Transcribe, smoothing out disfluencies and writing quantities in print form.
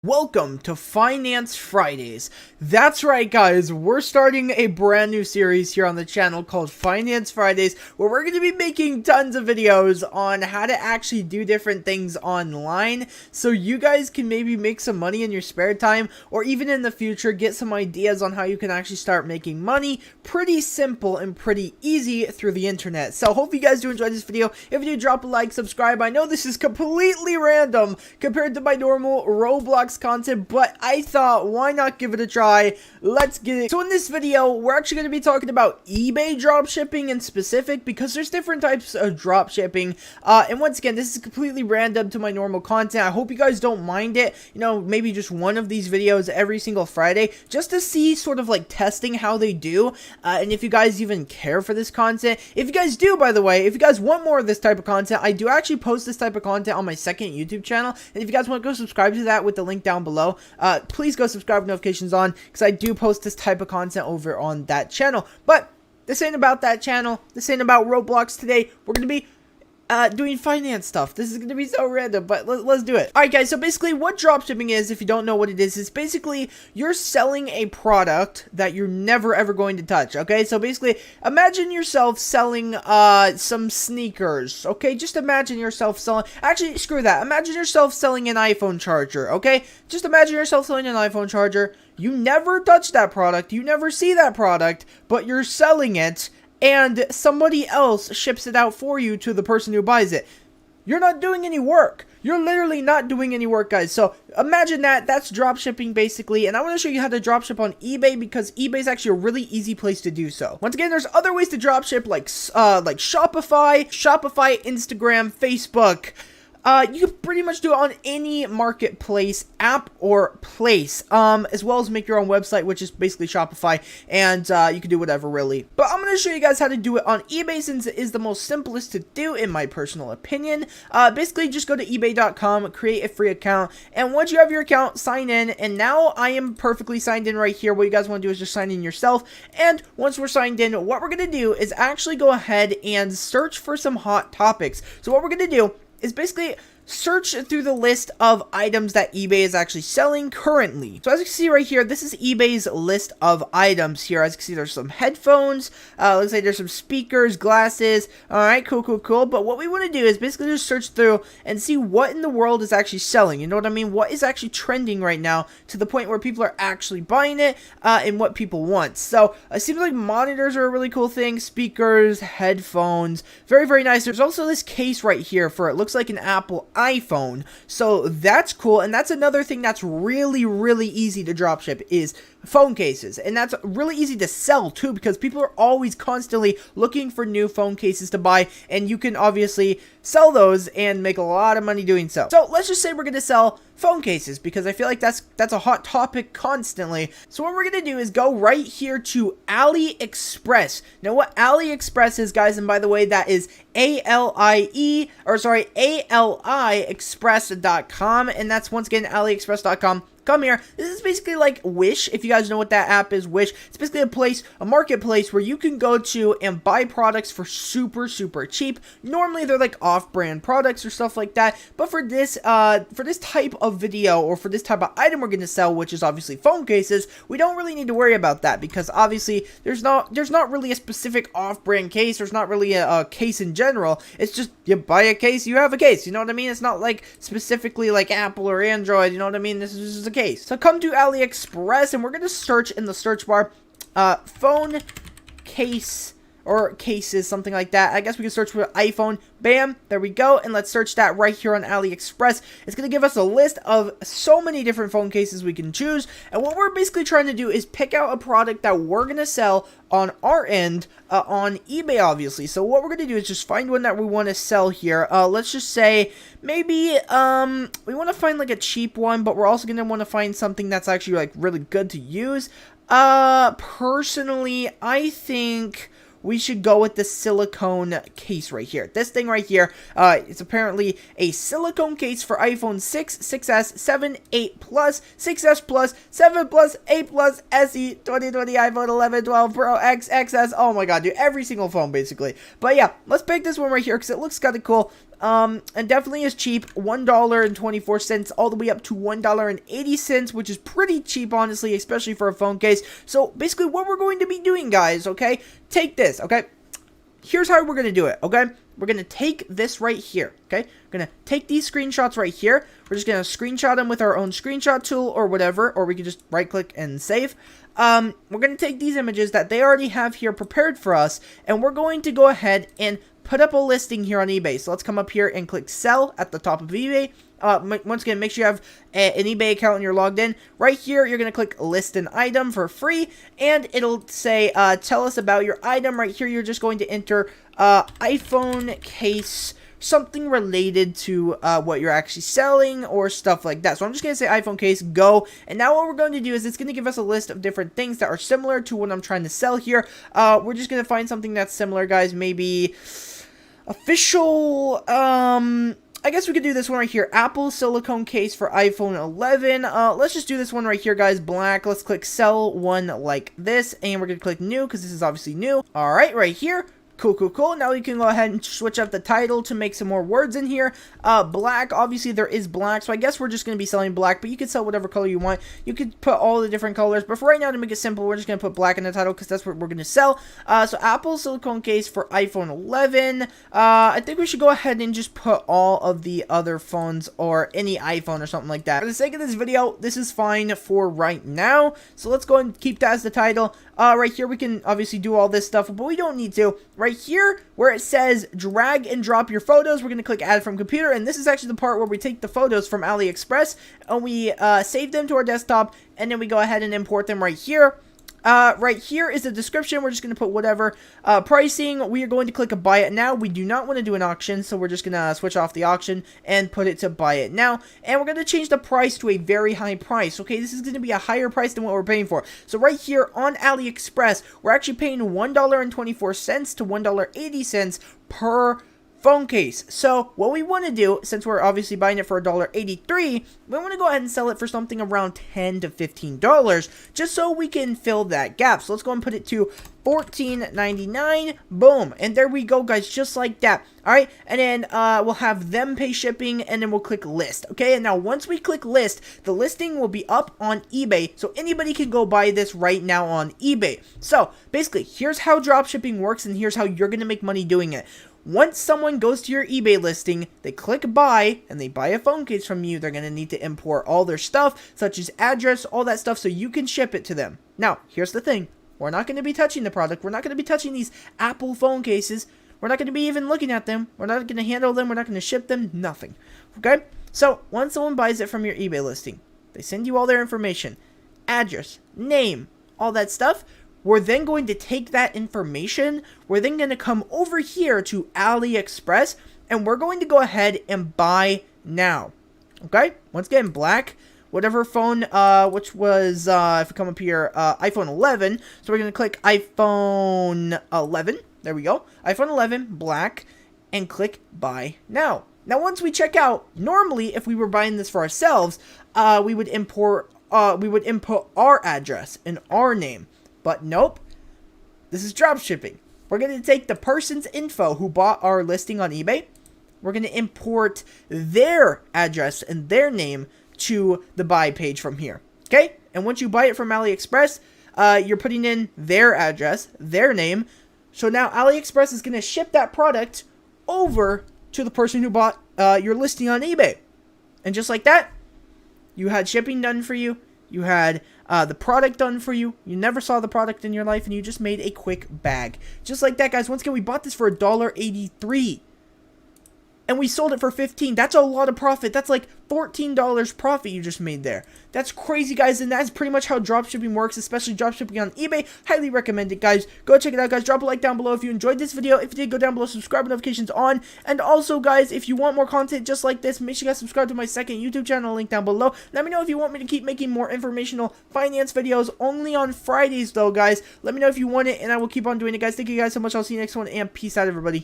Welcome to Finance Fridays. That's right, guys. We're starting a brand new series here on the channel called Finance Fridays, where we're going to be making tons of videos on how to actually do different things online, so you guys can maybe make some money in your spare time, or even in the future, get some ideas on how you can actually start making money. Pretty simple and pretty easy through the internet. So, hope you guys do enjoy this video. If you do, drop a like, subscribe. I know this is completely random compared to my normal Roblox content, but I thought, why not give it a try? Let's get it. So in this video, we're actually going to be talking about eBay dropshipping in specific, because there's different types of dropshipping, and once again, this is completely random to my normal content. I hope you guys don't mind it, you know, maybe just one of these videos every single Friday, just to see sort of like testing how they do, and if you guys even care for this content. If you guys do, by the way, if you guys want more of this type of content, I do actually post this type of content on my second YouTube channel, and if you guys want to go subscribe to that with the link down below, please go subscribe with notifications on, because I do post this type of content over on that channel. But this ain't about that channel. This ain't about Roblox today. We're going to be doing finance stuff. This is going to be so random, but let's do it. Alright guys, so basically what dropshipping is, if you don't know what it is basically you're selling a product that you're never ever going to touch, okay? So basically, imagine yourself selling some sneakers, okay? Just imagine yourself selling, actually screw that, imagine yourself selling an iPhone charger, okay? Just imagine yourself selling an iPhone charger. You never touch that product, you never see that product, but you're selling it, and somebody else ships it out for you to the person who buys it. You're not doing any work. You're literally not doing any work, guys. So imagine that. That's dropshipping basically. And I want to show you how to dropship on eBay, because eBay is actually a really easy place to do so. Once again, there's other ways to dropship like Shopify, Instagram, Facebook. You can pretty much do it on any marketplace, app, or place, as well as make your own website, which is basically Shopify, and you can do whatever, really. But I'm going to show you guys how to do it on eBay, since it is the most simplest to do, in my personal opinion. Basically, just go to ebay.com, create a free account, and once you have your account, sign in, and now I am perfectly signed in right here. What you guys want to do is just sign in yourself, and once we're signed in, what we're going to do is actually go ahead and search for some hot topics. So what we're going to do is basically search through the list of items that eBay is actually selling currently. So as you can see right here, this is eBay's list of items here. As you can see, there's some headphones, looks like there's some speakers, glasses. Alright, cool. But what we want to do is basically just search through and see what in the world is actually selling. You know what I mean? What is actually trending right now, to the point where people are actually buying it, and what people want. So it seems like monitors are a really cool thing, speakers, headphones, very, very nice. There's also this case right here for, it looks like an Apple iPhone, so that's cool. And that's another thing that's really, really easy to dropship, is phone cases, and that's really easy to sell too, because people are always constantly looking for new phone cases to buy, and you can obviously sell those and make a lot of money doing so. So let's just say we're going to sell phone cases, because I feel like that's a hot topic constantly. So what we're going to do is go right here to AliExpress. Now what AliExpress is, guys, and by the way, that is AliExpress.com, and that's once again AliExpress.com. Come here. This is basically like Wish, if you guys know what that app is, Wish. It's basically a marketplace where you can go to and buy products for super, super cheap. Normally they're like off-brand products or stuff like that, but for this type of video, or for this type of item we're going to sell, which is obviously phone cases, we don't really need to worry about that, because obviously there's not really a specific off-brand case. There's not really a case in general. It's just you buy a case, you have a case. You know what I mean? It's not like specifically like Apple or Android. You know what I mean? This is just a case. So come to AliExpress, and we're going to search in the search bar phone case, or cases, something like that. I guess we can search for iPhone. Bam, there we go. And let's search that right here on AliExpress. It's going to give us a list of so many different phone cases we can choose. And what we're basically trying to do is pick out a product that we're going to sell on our end, on eBay, obviously. So what we're going to do is just find one that we want to sell here. Let's just say maybe we want to find like a cheap one, but we're also going to want to find something that's actually like really good to use. Personally, I think we should go with the silicone case right here. This thing right here, it's apparently a silicone case for iPhone 6, 6S, 7, 8 Plus, 6S Plus, 7 Plus, 8 Plus, SE, 2020, iPhone 11, 12 Pro, X, XS. Oh my god, dude, every single phone basically. But yeah, let's pick this one right here because it looks kind of cool. and definitely is cheap. $1.24 all the way up to $1.80, which is pretty cheap, honestly, especially for a phone case. So basically what we're going to be doing, guys, okay, take this, okay, here's how we're going to do it, okay? We're going to take this right here, okay? We're going to take these screenshots right here. We're just going to screenshot them with our own screenshot tool or whatever, or we can just right-click and save. We're going to take these images that they already have here prepared for us, and we're going to go ahead and put up a listing here on eBay. So let's come up here and click sell at the top of eBay. Once again, make sure you have an eBay account and you're logged in. Right here, you're going to click list an item for free, and it'll say, tell us about your item. Right here, you're just going to enter iPhone case, something related to what you're actually selling or stuff like that. So I'm just going to say iPhone case, go. And now what we're going to do is it's going to give us a list of different things that are similar to what I'm trying to sell here. We're just going to find something that's similar, guys. Maybe official, I guess we could do this one right here. Apple silicone case for iPhone 11. Let's just do this one right here, guys. Black. Let's click sell one like this. And we're going to click new because this is obviously new. All right here. Cool, cool, cool. Now we can go ahead and switch up the title to make some more words in here. Black, obviously there is black, so I guess we're just going to be selling black, but you can sell whatever color you want. You could put all the different colors, but for right now, to make it simple, we're just going to put black in the title because that's what we're going to sell. So Apple silicone case for iPhone 11. I think we should go ahead and just put all of the other phones or any iPhone or something like that. For the sake of this video, this is fine for right now. So let's go ahead and keep that as the title. Right here, we can obviously do all this stuff, but we don't need to. Right here, where it says drag and drop your photos, we're going to click add from computer, and this is actually the part where we take the photos from AliExpress, and we save them to our desktop, and then we go ahead and import them right here. Right here is the description. We're just going to put whatever. Pricing, we are going to click a buy it now. We do not want to do an auction, so we're just going to switch off the auction and put it to buy it now. And we're going to change the price to a very high price. Okay, this is going to be a higher price than what we're paying for. So right here on AliExpress, we're actually paying $1.24 to $1.80 per phone case. So what we want to do, since we're obviously buying it for $1.83, we want to go ahead and sell it for something around $10 to $15, just so we can fill that gap. So let's go and put it to $14.99. Boom, and there we go, guys, just like that. All right, and then we'll have them pay shipping, and then we'll click list. Okay, and now once we click list, the listing will be up on eBay, so anybody can go buy this right now on eBay. So basically, here's how dropshipping works, and here's how you're gonna make money doing it. Once someone goes to your eBay listing, they click buy, and they buy a phone case from you, they're going to need to import all their stuff, such as address, all that stuff, so you can ship it to them. Now, here's the thing. We're not going to be touching the product. We're not going to be touching these Apple phone cases. We're not going to be even looking at them. We're not going to handle them. We're not going to ship them. Nothing. Okay? So, once someone buys it from your eBay listing, they send you all their information, address, name, all that stuff. We're then going to take that information, we're then going to come over here to AliExpress, and we're going to go ahead and buy now. Okay? Once again, black, whatever phone, which was, if we come up here, iPhone 11. So we're going to click iPhone 11. There we go. iPhone 11, black, and click buy now. Now, once we check out, normally, if we were buying this for ourselves, we would input our address and our name. But nope, this is drop shipping. We're going to take the person's info who bought our listing on eBay. We're going to import their address and their name to the buy page from here. Okay? And once you buy it from AliExpress, you're putting in their address, their name. So now AliExpress is going to ship that product over to the person who bought your listing on eBay. And just like that, you had shipping done for you. You had the product done for you. You never saw the product in your life, and you just made a quick bag. Just like that, guys. Once again, we bought this for $1.83. And we sold it for $15. That's a lot of profit. That's like $14 profit you just made there. That's crazy, guys, and that's pretty much how dropshipping works, especially dropshipping on eBay. Highly recommend it, guys. Go check it out, guys. Drop a like down below if you enjoyed this video. If you did, go down below, subscribe, notifications on. And also, guys, if you want more content just like this, make sure you guys subscribe to my second YouTube channel, link down below. Let me know if you want me to keep making more informational finance videos, only on Fridays, though, guys. Let me know if you want it, and I will keep on doing it, guys. Thank you guys so much. I'll see you next one, and peace out, everybody.